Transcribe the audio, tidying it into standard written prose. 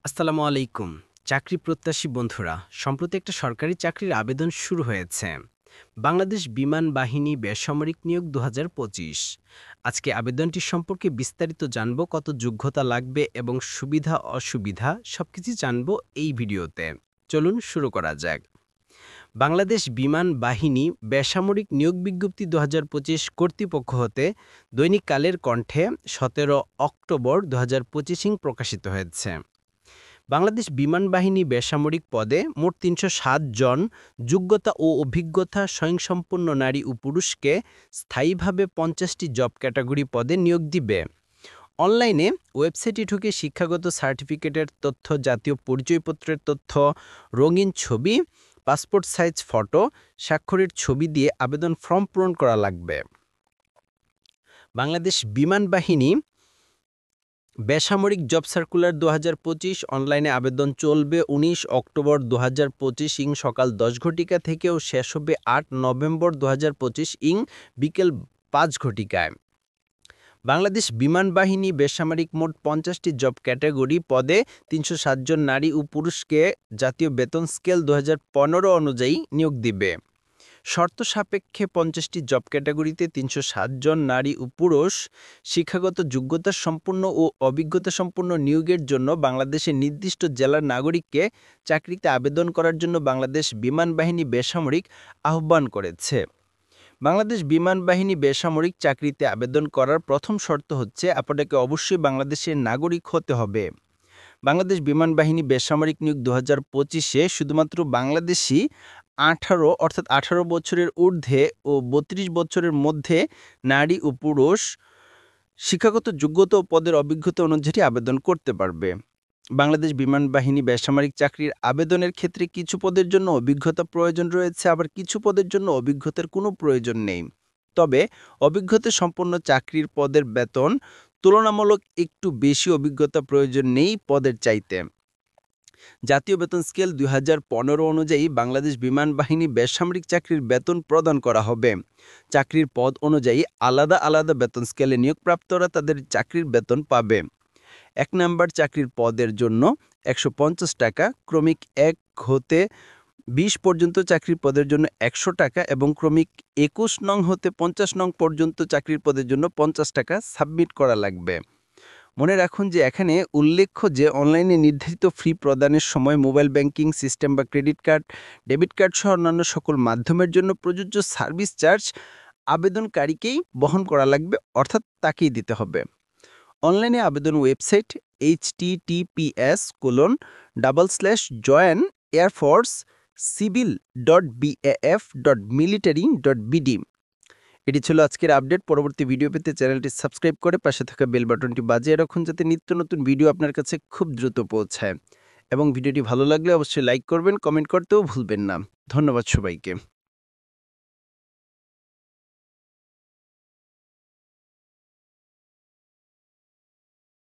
আসসালামু আলাইকুম। চাকরি প্রত্যাশী বন্ধুরা, সম্প্রতি একটা সরকারি চাকরির আবেদন শুরু হয়েছে। বাংলাদেশ বিমান বাহিনী বেসামরিক নিয়োগ ২০২৫। আজকে আবেদনটি সম্পর্কে বিস্তারিত জানব, কত যোগ্যতা লাগবে এবং সুবিধা অসুবিধা সবকিছু জানব এই ভিডিওতে। চলুন শুরু করা যাক। বাংলাদেশ বিমান বাহিনী বেসামরিক নিয়োগ বিজ্ঞপ্তি ২০২৫ কর্তৃপক্ষ হতে দৈনিক কালের কণ্ঠে ১৭ অক্টোবর ২০২৫ প্রকাশিত হয়েছে। বাংলাদেশ বিমান বাহিনী বেসামরিক পদে মোট ৩০৭ জন যোগ্যতা ও অভিজ্ঞতা স্বয়ংসম্পন্ন নারী ও পুরুষকে স্থায়ীভাবে ৫০টি জব ক্যাটাগরি পদে নিয়োগ দিবে। অনলাইনে ওয়েবসাইটে ঢুকে শিক্ষাগত সার্টিফিকেটের তথ্য, জাতীয় পরিচয়পত্রের তথ্য, রঙিন ছবি, পাসপোর্ট সাইজ ফটো, স্বাক্ষরের ছবি দিয়ে আবেদন ফর্ম পূরণ করা লাগবে। বাংলাদেশ বিমান বাহিনী বেসামরিক জব সার্কুলার ২০২৫ অনলাইনে আবেদন চলবে ১৯ অক্টোবর ২০২৫ সকাল ১০ ঘটিকা থেকেও শেষ হবে ৮ নভেম্বর ২০২৫ বিকেল ৫ ঘটিকায়। বাংলাদেশ বিমান বাহিনী বেসামরিক মোট ৫০টি জব ক্যাটাগরি পদে ৩৬০ জন নারী ও পুরুষকে জাতীয় বেতন স্কেল ২০১৫ অনুযায়ী নিয়োগ দিবে। শর্ত সাপেক্ষে ৫০টি জব ক্যাটাগরিতে ৩৬০ জন নারী ও পুরুষ শিক্ষাগত যোগ্যতা সম্পন্ন ও অভিজ্ঞতা সম্পন্ন নিয়োগের জন্য বাংলাদেশের নির্দিষ্ট জেলার নাগরিককে চাকরিতে আবেদন করার জন্য বাংলাদেশ বিমান বাহিনী বেসামরিক আহ্বান করেছে। বাংলাদেশ বিমান বাহিনী বেসামরিক চাকরিতে আবেদন করার প্রথম শর্ত হচ্ছে আপনাকে অবশ্যই বাংলাদেশের নাগরিক হতে হবে। বাংলাদেশ বিমান বাহিনী বেসামরিক নিয়োগ ২০২৫-এ শুধুমাত্র বাংলাদেশি ১৮ বছরের ঊর্ধ্বে ও ৩২ বছরের মধ্যে নারী ও পুরুষ শিক্ষাগত যোগ্যতা ও পদের অভিজ্ঞতা অনুযায়ী আবেদন করতে পারবে। বাংলাদেশ বিমান বাহিনী বেসামরিক চাকরির আবেদনের ক্ষেত্রে কিছু পদের জন্য অভিজ্ঞতা প্রয়োজন রয়েছে, আবার কিছু পদের জন্য অভিজ্ঞতার কোনো প্রয়োজন নেই। তবে অভিজ্ঞতা সম্পন্ন চাকরির পদের বেতন তুলনামূলক একটু বেশি অভিজ্ঞতা প্রয়োজন নেই পদের চাইতে। জাতীয় বেতন স্কেল ২০১৫ অনুযায়ী বাংলাদেশ বিমান বাহিনী বেসামরিক চাকরির বেতন প্রদান করা হবে। চাকরির পদ অনুযায়ী আলাদা আলাদা বেতন স্কেলে নিয়োগপ্রাপ্তরা তাদের চাকরির বেতন পাবে। ১ নম্বর চাকরির পদের জন্য ১৫০ টাকা, ক্রমিক ১ হতে ২০ পর্যন্ত চাকরির পদের জন্য ১০০ টাকা এবং ক্রমিক ২১ নং হতে ৫০ নং পর্যন্ত চাকরির পদের জন্য ৫০ টাকা সাবমিট করা লাগবে। মনে রাখুন যে এখানে উল্লেখ্য যে অনলাইনে নির্ধারিত ফি প্রদানের সময় মোবাইল ব্যাংকিং সিস্টেম বা ক্রেডিট কার্ড, ডেবিট কার্ড সহ অন্যান্য সকল মাধ্যমের জন্য প্রযোজ্য সার্ভিস চার্জ আবেদনকারীকেই বহন করা লাগবে, অর্থাৎ তাকেই দিতে হবে। অনলাইনে আবেদন ওয়েবসাইট https://join civil.baf.military.bd। এটি ছিল আজকের আপডেট। পরবর্তী ভিডিও পেতে চ্যানেলটি সাবস্ক্রাইব করে পাশে থাকা বেল বাটনটি বাজিয়ে রাখুন, যাতে নিত্য নতুন ভিডিও আপনার কাছে খুব দ্রুত পৌঁছায়। এবং ভিডিওটি ভালো লাগলে অবশ্যই লাইক করবেন, কমেন্ট করতেও ভুলবেন না। ধন্যবাদ সবাইকে।